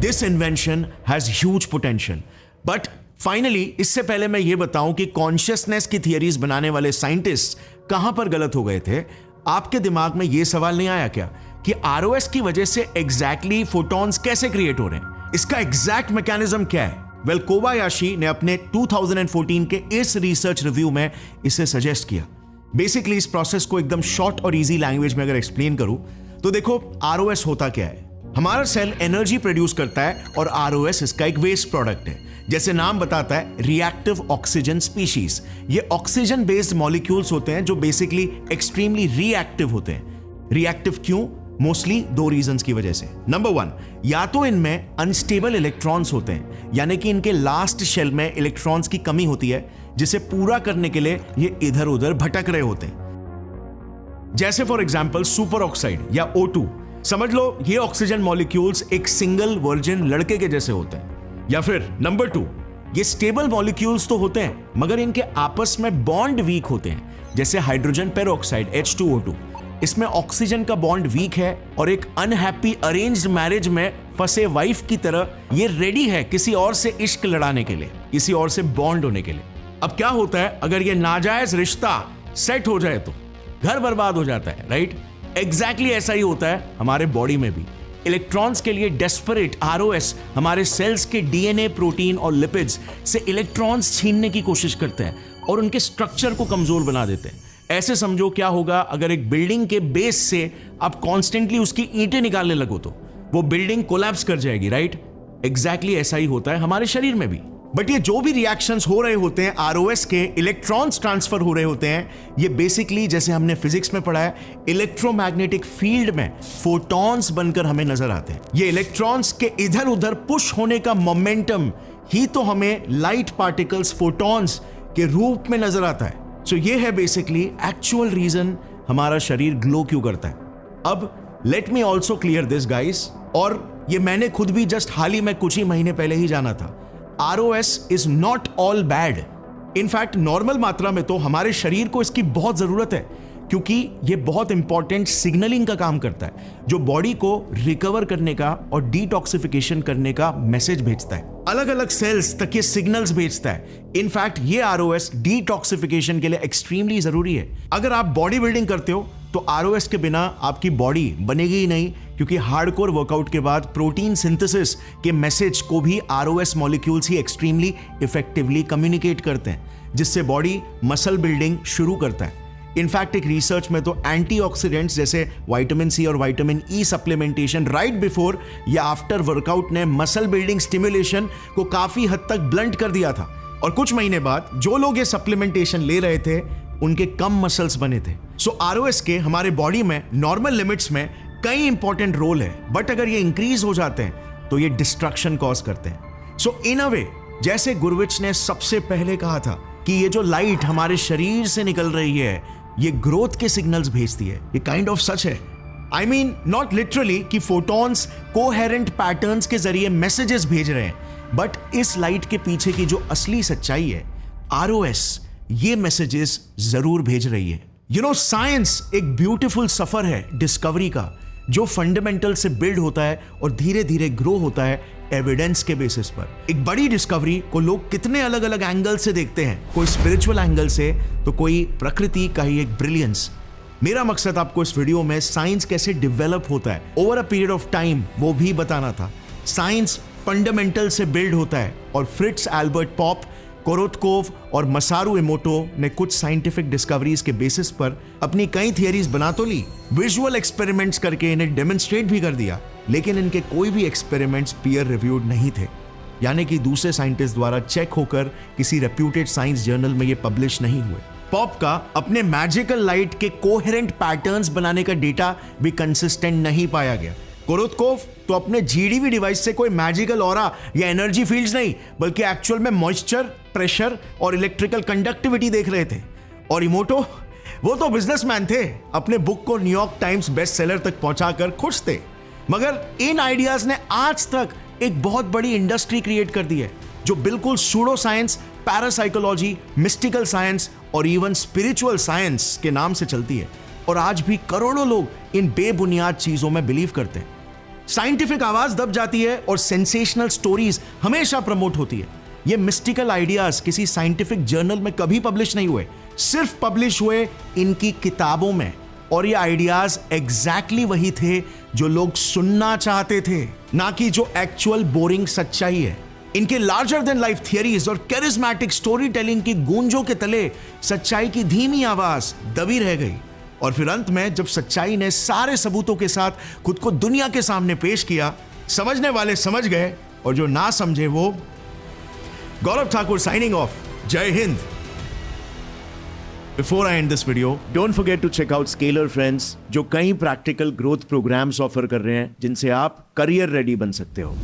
A: This invention has huge potential. But finally, इससे पहले मैं ये बताऊं कि कॉन्शियसनेस की थियरीज बनाने वाले साइंटिस्ट कहां पर गलत हो गए थे। आपके दिमाग में ये सवाल नहीं आया क्या कि आरओएस की वजह से एग्जैक्टली फोटॉन्स कैसे क्रिएट हो रहे हैं? इसका एग्जैक्ट मैकेनिज्म क्या है? वेल, कोबायाशी ने अपने 2014 के इस रिसर्च रिव्यू में इसे सजेस्ट किया। बेसिकली इस प्रोसेस को एकदम शॉर्ट और इजी लैंग्वेज में अगर एक्सप्लेन करूं तो देखो, आरओएस होता क्या है। हमारा सेल एनर्जी प्रोड्यूस करता है और आरओएस इसका एक वेस्ट प्रोडक्ट है। जैसे नाम बताता है, रिएक्टिव ऑक्सीजन स्पीशीज। ये ऑक्सीजन बेस्ड मॉलिक्यूल्स होते हैं जो बेसिकली एक्सट्रीमली रिएक्टिव होते हैं। रिएक्टिव क्यों? मोस्टली दो रीजंस की वजह से। नंबर 1, या तो इनमें अनस्टेबल इलेक्ट्रॉन्स होते हैं, यानी कि इनके लास्ट शेल में इलेक्ट्रॉन्स की कमी होती है, जिसे पूरा करने के लिए ये इधर उधर भटक रहे होते हैं। जैसे फॉर एग्जांपल सुपर ऑक्साइड या O2। समझ लो ये ऑक्सीजन मॉलिक्यूल्स एक सिंगल वर्जिन लड़के के जैसे होते हैं। या फिर नंबर 2, ये स्टेबल मॉलिक्यूल्स तो होते हैं मगर इनके आपस में बॉन्ड वीक होते हैं, जैसे हाइड्रोजन पेरोक्साइड H2O2। इसमें ऑक्सीजन का बॉन्ड वीक है और एक अनहैप्पी अरेंज्ड मैरिज में फंसे वाइफ की तरह ये रेडी है किसी और से इश्क लड़ाने के लिए, किसी और से बॉन्ड होने के लिए। अब क्या होता है, अगर ये नाजायज रिश्ता सेट हो जाए तो घर बर्बाद हो जाता है, राइट? एग्जैक्टली ऐसा ही होता है हमारे बॉडी में भी। इलेक्ट्रॉन्स के लिए डेस्परेट आरओएस हमारे सेल्स के डीएनए, प्रोटीन और लिपिड्स से इलेक्ट्रॉन्स छीनने की कोशिश करते हैं और उनके स्ट्रक्चर को कमजोर बना देते हैं। ऐसे समझो क्या होगा अगर एक बिल्डिंग के बेस से आप कॉन्स्टेंटली उसकी ईंटें निकालने लगो तो वो बिल्डिंग कोलैप्स कर जाएगी, राइट? एग्जैक्टली ऐसा ही होता है हमारे शरीर में भी। बट ये जो भी रिएक्शंस हो रहे होते हैं, आरओएस के इलेक्ट्रॉन्स ट्रांसफर हो रहे होते हैं, ये बेसिकली जैसे हमने फिजिक्स में पढ़ा है, इलेक्ट्रोमैग्नेटिक फील्ड में फोटॉन्स बनकर हमें नजर आते हैं। ये इलेक्ट्रॉन्स के इधर उधर पुश होने का मोमेंटम ही तो हमें लाइट पार्टिकल्स, फोटॉन्स के रूप में नजर आता है। सो ये है बेसिकली एक्चुअल रीजन हमारा शरीर ग्लो क्यों करता है। अब let me also clear this guys, और ये मैंने खुद भी जस्ट हाल ही में कुछ ही महीने पहले ही जाना था। ROS is not all bad. In fact normal मात्रा में तो हमारे शरीर को इसकी बहुत जरूरत है, क्योंकि ये बहुत इंपॉर्टेंट सिग्नलिंग का काम करता है, जो बॉडी को रिकवर करने का और डिटॉक्सिफिकेशन करने का मैसेज भेजता है। अलग अलग सेल्स तक ये सिग्नल्स भेजता है। इनफैक्ट ये ROS डिटॉक्सिफिकेशन के लिए एक्सट्रीमली जरूरी है। अगर आप बॉडी बिल्डिंग करते हो तो ROS के बिना आपकी बॉडी बनेगी ही नहीं, क्योंकि हार्डकोर वर्कआउट के बाद प्रोटीन सिंथेसिस के मैसेज को भी ROS मॉलिक्यूल्स ही एक्सट्रीमली इफेक्टिवली कम्युनिकेट करते हैं, जिससे बॉडी मसल बिल्डिंग शुरू करता है। इनफैक्ट एक रिसर्च में तो एंटीऑक्सीडेंट्स जैसे विटामिन सी और vitamin E supplementation right before या आफ्टर वर्कआउट ने मसल बिल्डिंग स्टिमुलेशन को काफी हद तक ब्लंट कर दिया था, और कुछ महीने बाद जो लोग ये सप्लीमेंटेशन ले रहे थे उनके कम मसल्स बने थे। सो ROS के हमारे बॉडी में नॉर्मल लिमिट्स में कई इंपॉर्टेंट रोल है, बट अगर ये इंक्रीज हो जाते हैं तो ये डिस्ट्रक्शन कॉज करते हैं। सो इन अ वे, जैसे गुरविच ने सबसे पहले कहा था कि ये जो लाइट हमारे शरीर से निकल रही है ये ग्रोथ के सिग्नल्स भेजती है, ये काइंड ऑफ सच है। आई मीन नॉट लिटरली कि फोटॉन्स कोहेरेंट पैटर्न्स के जरिए मैसेजेस भेज रहे हैं, बट इस लाइट के पीछे की जो असली सच्चाई है, ROS ये मैसेजेस जरूर भेज रही है। यू नो, साइंस एक ब्यूटीफुल सफर है डिस्कवरी का, जो फंडामेंटल से बिल्ड होता है और धीरे धीरे ग्रो होता है एविडेंस के बेसिस पर। एक बड़ी डिस्कवरी को लोग कितने अलग अलग एंगल से देखते हैं, कोई स्पिरिचुअल एंगल से तो कोई प्रकृति का ही एक ब्रिलियंस। मेरा मकसद आपको इस वीडियो में साइंस कैसे डेवलप होता है over a period of time वो भी बताना था। साइंस फंडामेंटल से बिल्ड होता है, और फ्रिट्ज एल्बर्ट पॉप, कोरोत्कोव और मसारू इमोटो ने कुछ साइंटिफिक डिस्कवरीज के बेसिस पर अपनी कई थियरीज बना तो ली, विजुअल एक्सपेरिमेंट्स करके इन्हें डेमोन्स्ट्रेट भी कर दिया, लेकिन इनके कोई भी एक्सपेरिमेंट्स पीयर रिव्यूड नहीं थे, यानी कि दूसरे साइंटिस्ट द्वारा चेक होकर किसी रेप्यूटेड साइंस जर्नल में ये पब्लिश नहीं हुए। पॉप का अपने मैजिकल लाइट के कोहेरेंट पैटर्न्स बनाने का डेटा भी कंसिस्टेंट नहीं पाया गया। कोरोत्कोव तो अपने GDV डिवाइस से कोई मैजिकल ऑरा या एनर्जी फील्ड्स नहीं, बल्कि एक्चुअल में मॉइस्चर, प्रेशर और इलेक्ट्रिकल कंडक्टिविटी देख रहे थे। और इमोटो, वो तो बिजनेसमैन थे, अपने बुक को न्यूयॉर्क टाइम्स बेस्ट सेलर तक पहुंचाकर खुश थे। मगर इन आइडियाज ने आज तक एक बहुत बड़ी इंडस्ट्री क्रिएट कर दी है, जो बिल्कुल pseudo science, parapsychology, mystical science और इवन स्पिरिचुअल साइंस के नाम से चलती है। और आज भी करोड़ों लोग इन बेबुनियाद चीजों में बिलीव करते हैं। साइंटिफिक आवाज दब जाती है और सेंसेशनल स्टोरीज हमेशा प्रमोट होती है। ये मिस्टिकल आइडियाज किसी साइंटिफिक जर्नल में कभी पब्लिश नहीं हुए, सिर्फ पब्लिश हुए इनकी किताबों में। और ये आइडियाज एग्जैक्टली वही थे जो लोग सुनना चाहते थे, ना कि जो एक्चुअल बोरिंग सच्चाई है। इनके लार्जर देन लाइफ थियरीज और कैरिज्मेटिक स्टोरी टेलिंग की गूंजों के तले सच्चाई की धीमी आवाज दबी रह गई। और फिर अंत में जब सच्चाई ने सारे सबूतों के साथ खुद को दुनिया के सामने पेश किया, समझने वाले समझ गए और जो ना समझे वो। गौरव ठाकुर साइनिंग ऑफ। जय Hind. Before I end this video, don't forget to check out Scalar Friends, जो कई प्रैक्टिकल ग्रोथ प्रोग्राम्स ऑफर कर रहे हैं जिनसे आप करियर रेडी बन सकते हो।